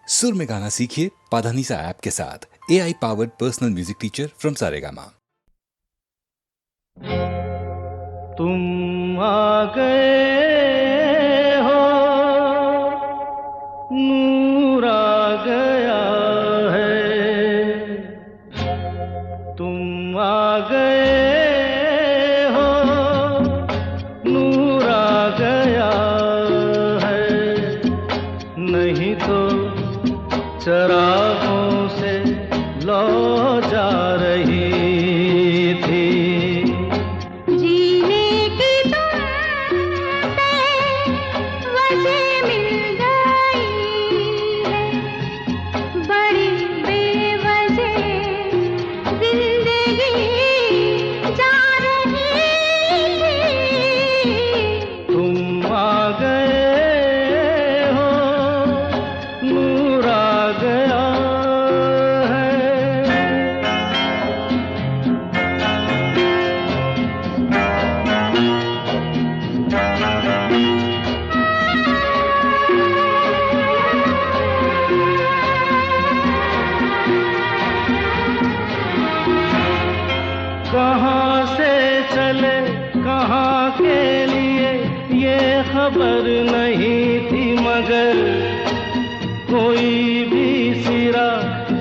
सुर में गाना सीखिए पाधानीसा ऐप के साथ। AI powered personal music teacher from Saregama. तुम आ गए हो, नूर आ गया है। तुम आ गए हो, नूर आ गया है। नहीं तो चरागों से लौ जा रही थी। कहाँ से चले कहाँ के लिए ये खबर नहीं थी, मगर कोई भी सिरा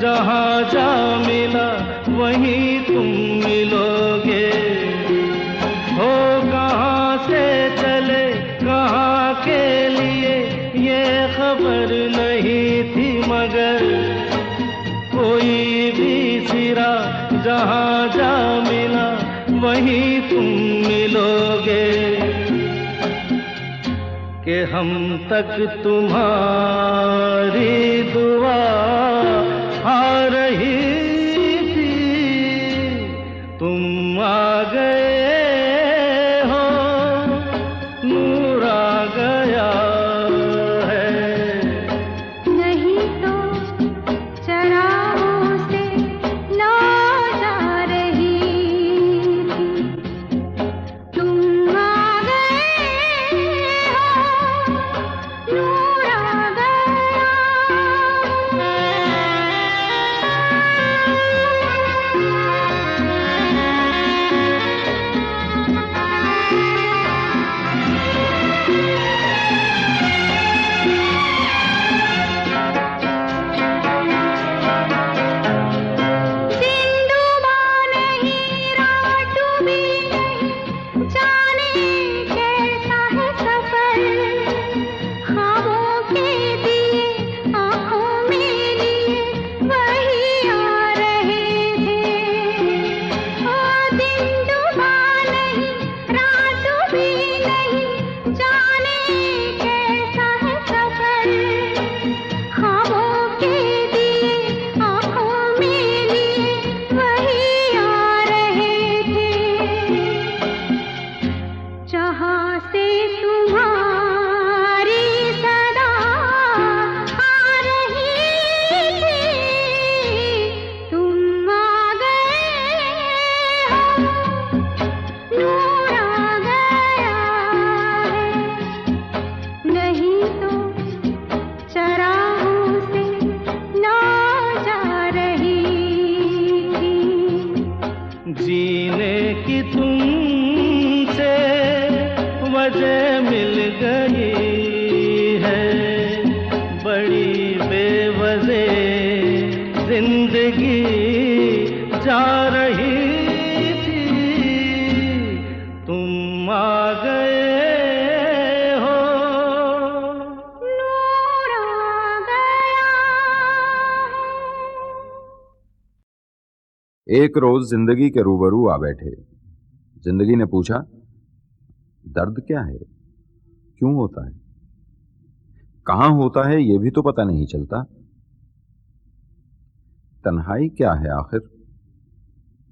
जहाँ जा मिला वहीं तुम मिलोगे। हो कहाँ से चले कहाँ के लिए ये खबर नहीं थी, मगर कोई भी सिरा जहाँ जा मिला वहीं तुम मिलोगे। कि हम तक तुम्हारी दुआ आ रही थी। तुम आ गए हो, नूर आ गया है। नहीं तो चरागों से लौ जा रही थी। तुम आ गए हो, नूर आ गया। दिन डूबा नहीं, रात डूबी नहीं, जाने कैसा है सफर। ख्वाबों के दिए आँखों में लिए वही आ रहे थे। ओ दिन डूबा नहीं, रात डूबी नहीं, जाने कैसा है सफर। ख्वाबों के दिए आँखों में लिए वही आ रहे थे। जहाँ से तुम्हारी सदा आ रही थी। तुम आ गए हो, नूर आ गया है। नहीं तो चरागों से लौ जा रही थी। जीने की तुमसे वजह मिल गई है। बड़ी बेवजह जिंदगी जा रही थी। तुम आ गए हो, नूर आ गया। एक रोज जिंदगी के रूबरू आ बैठे। जिंदगी ने पूछा, दर्द क्या है, क्यों होता है, कहां होता है, यह भी तो पता नहीं चलता। तन्हाई क्या है आखिर,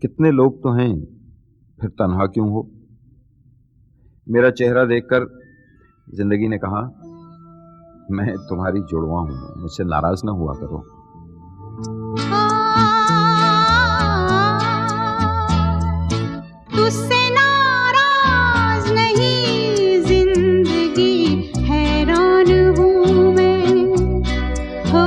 कितने लोग तो हैं, फिर तन्हा क्यों हो। मेरा चेहरा देखकर जिंदगी ने कहा, मैं तुम्हारी जुड़वा हूं, मुझसे नाराज ना हुआ करो। तुझसे नाराज नहीं, जिंदगी हैरान हूँ मैं। हो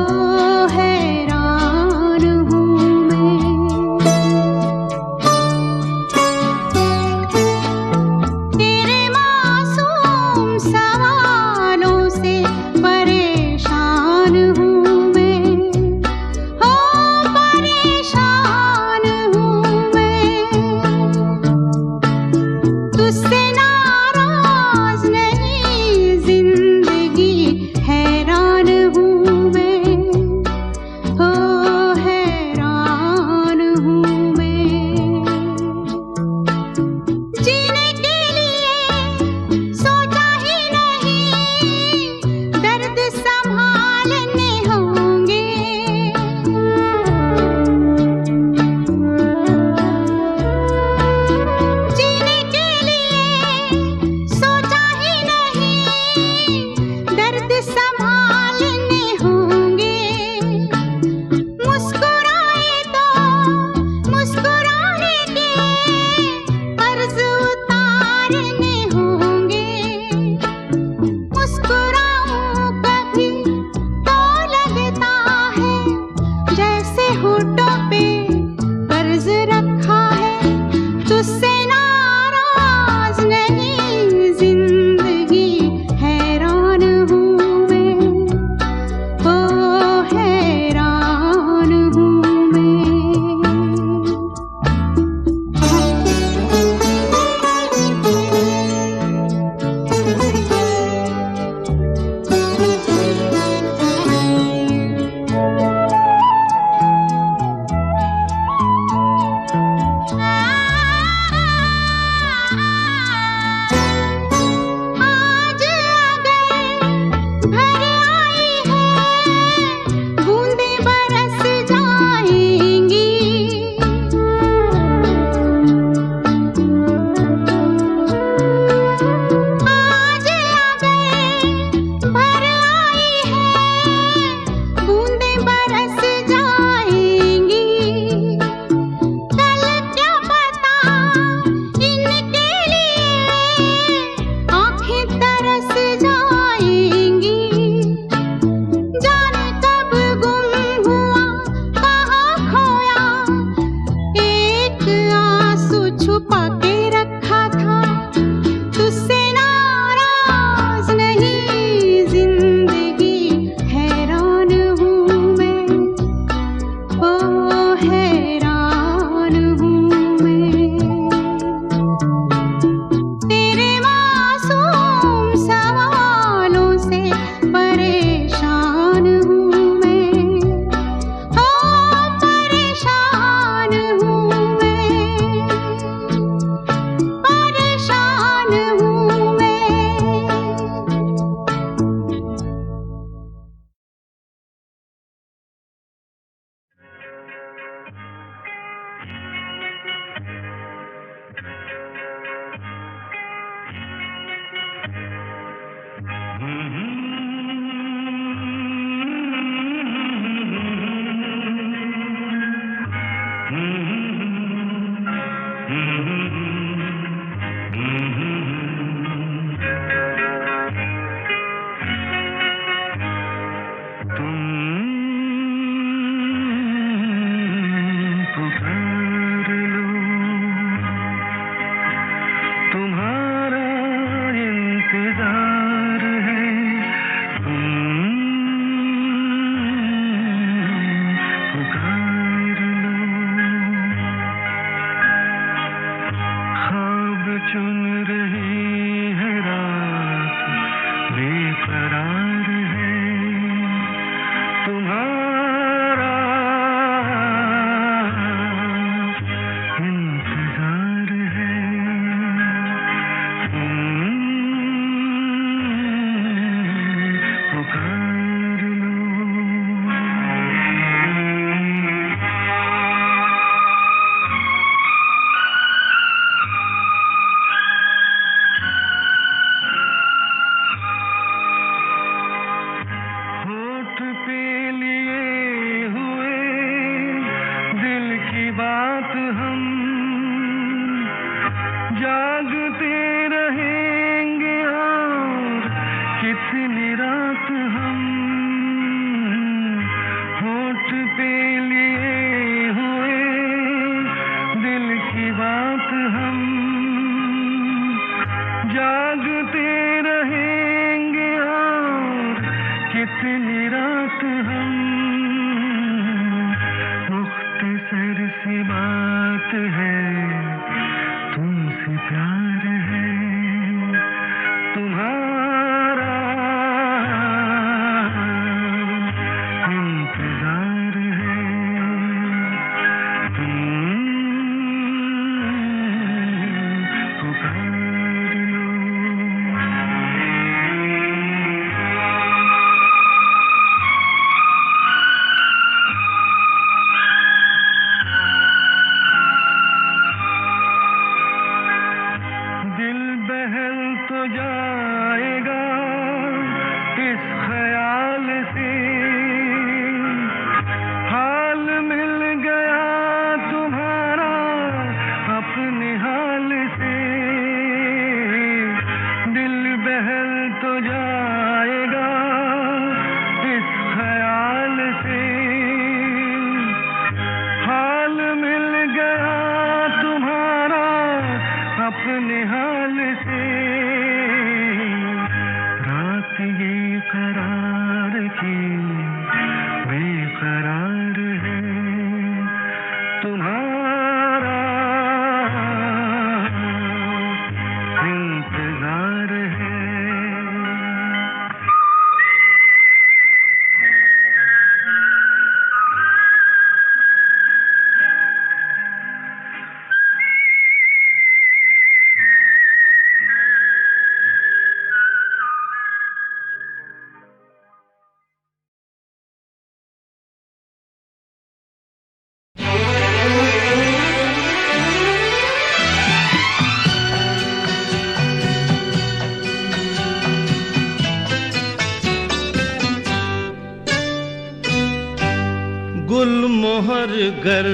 गुलमोहर गर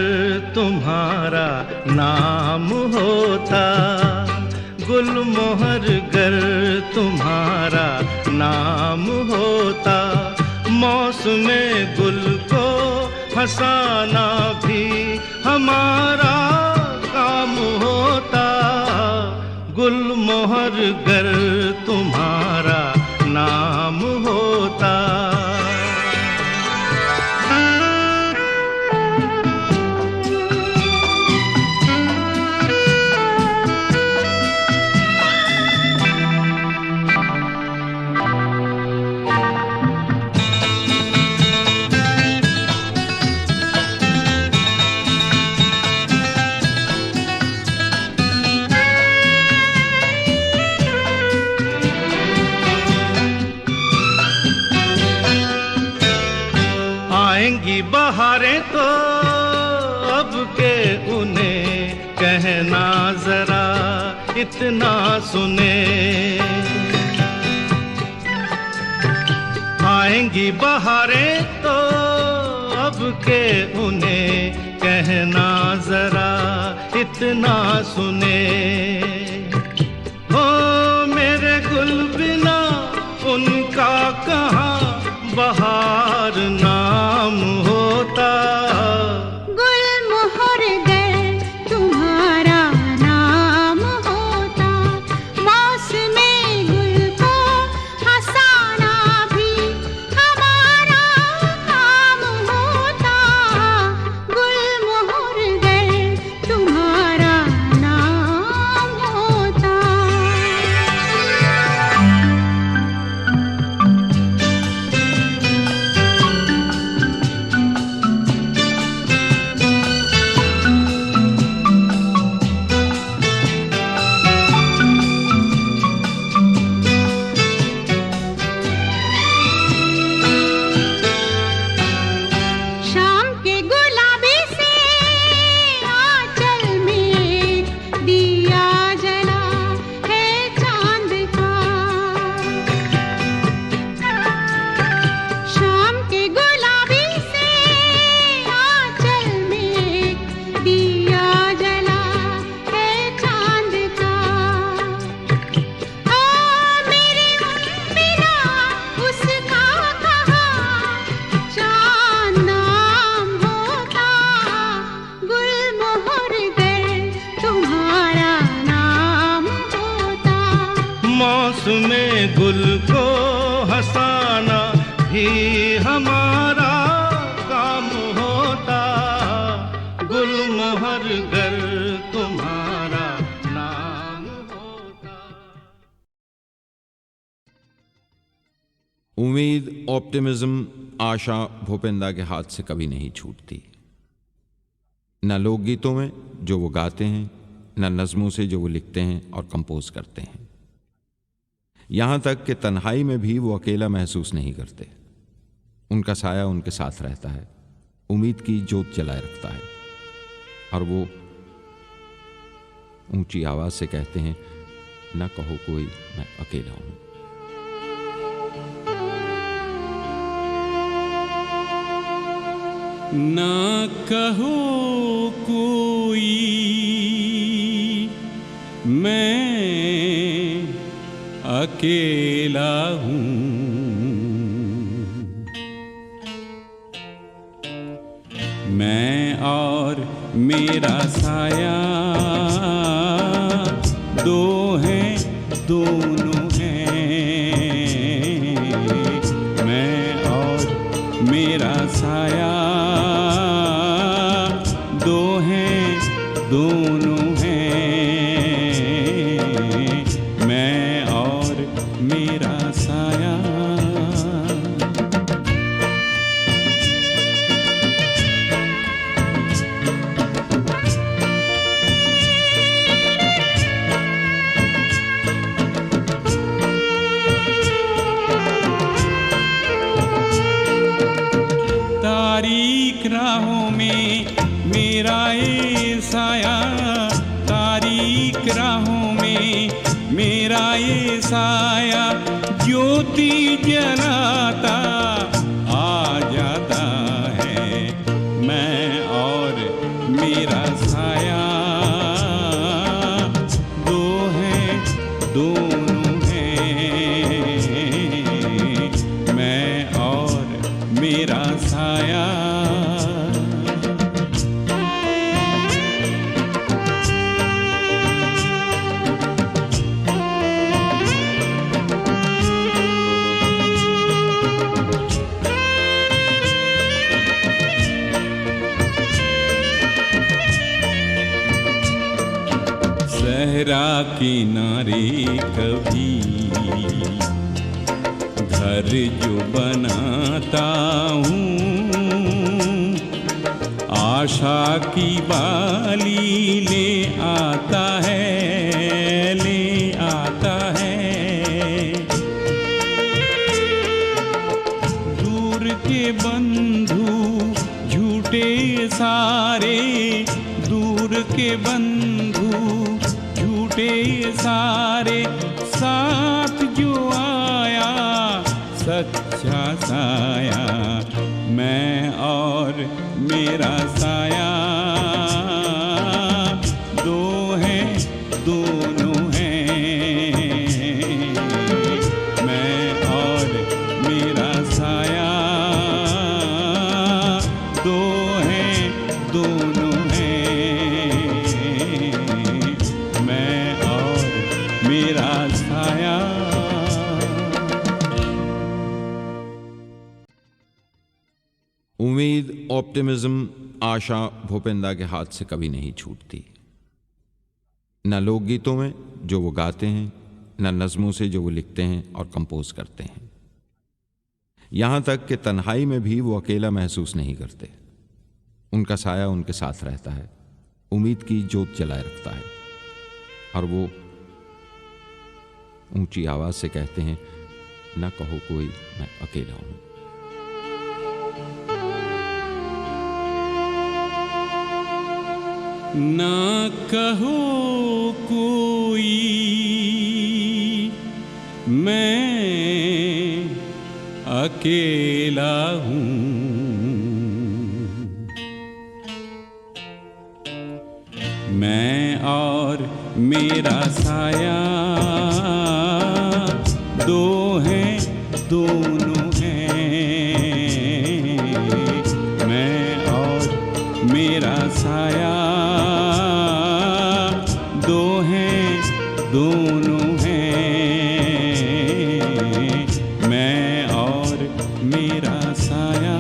तुम्हारा नाम होता, गुलमोहर गर तुम्हारा नाम होता, मौसमे गुल को हंसाना भी हमारा काम होता। गुलमोहर गर तुम्हारा नाम होता। आएंगी बहारें तो अब के उन्हें कहना जरा इतना सुने। आएंगी बहारें तो अब के उन्हें कहना जरा इतना सुने। हो मेरे गुल बिना उनका कहाँ बहार नाम होता। गुलमोहर गर तुम्हारा नाम होता, मौसमे गुल को हंसाना भी हमारा काम होता। गुलमोहर गर तुम्हारा नाम होता। शाम के गुलाबी से आंचल में दिया जला है चांद का। शाम के गुलाबी से आंचल में दिया जला है चांद का। ओ मेरे बिना उसका कहाँ चांद नाम होता। गुलमोहर गर तुम्हारा नाम होता। मौसमे गुल को हंसाना भी हमारा काम होता। गुलमोहर गर तुम्हारा नाम होता। उम्मीद, ऑप्टिमिज्म, आशा भूपेंद्र के हाथ से कभी नहीं छूटती। न लोकगीतों में जो वो गाते हैं, न नज़मों से जो वो लिखते हैं और कंपोज करते हैं। यहाँ तक कि तन्हाई में भी वो अकेला महसूस नहीं करते। उनका साया उनके साथ रहता है, उम्मीद की जोत जलाए रखता है, और वो ऊंची आवाज से कहते हैं, न कहो कोई मैं अकेला हूं। ना कहो कोई मैं अकेला हूँ, मैं और मेरा साया दो हैं, दोनों हैं। मैं और मेरा साया दो हैं, दोनों हैं। मैं और मेरा साया। तारीक राहों में मेरा ये साया, तारीक राहों में मेरा ये साया, ज्योति जलाता आ जाता है, साया। सहरा किनारे कभी घर जो बनाता हूँ, आशा की बाली ले आता है, ले आता है। दूर के बंधु झूठे सारे, दूर के बंधु झूठे सारे, साथ जो आया सच्चा साया, मैं और मेरा साया। दो हैं दोनों हैं, मैं और मेरा साया। दो हैं दोनों हैं, मैं और मेरा साया। उम्मीद, ऑप्टिमिज्म, आशा भूपेंद्र के हाथ से कभी नहीं छूटती। न लोकगीतों में जो वो गाते हैं, न नज़मों से जो वो लिखते हैं और कंपोज करते हैं। यहाँ तक कि तन्हाई में भी वो अकेला महसूस नहीं करते। उनका साया उनके साथ रहता है, उम्मीद की जोत जलाए रखता है, और वो ऊंची आवाज से कहते हैं, न कहो कोई मैं अकेला हूं। ना कहो कोई मैं अकेला हूँ, मैं और मेरा साया दो हैं दोनों हैं, मैं और मेरा साया दो हैं दोनों हैं, मैं और मेरा साया।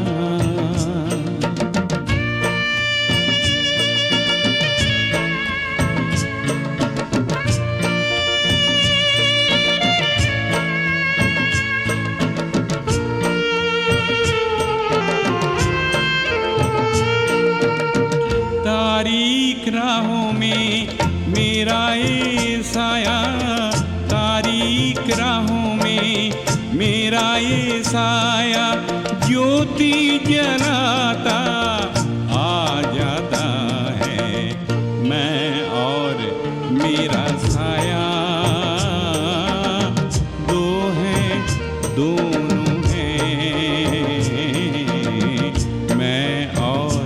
तारीक राहों में मेरा ये साया, तारीक राहों में मेरा ये साया, ज्योति जलाता आ जाता है, मैं और मेरा साया दो हैं दोनों हैं, मैं और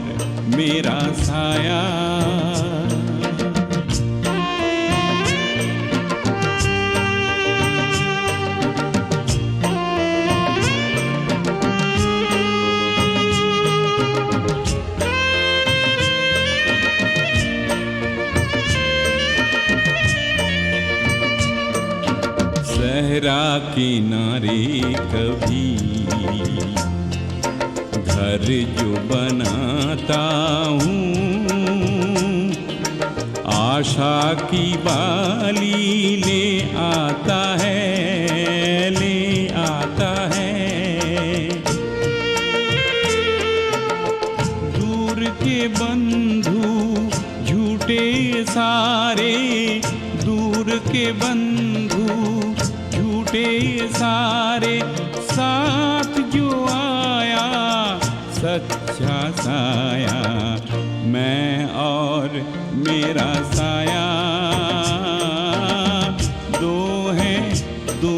मेरा साया। सहरा किनारे कभी घर जो बनाता हूँ, आशा की बाली ले आता है, ले आता है। दूर के बंधु झूठे सारे, दूर के बंधु झूठे सारे, साथ जो आया सच्चा साया, मैं और मेरा साया दो हैं दो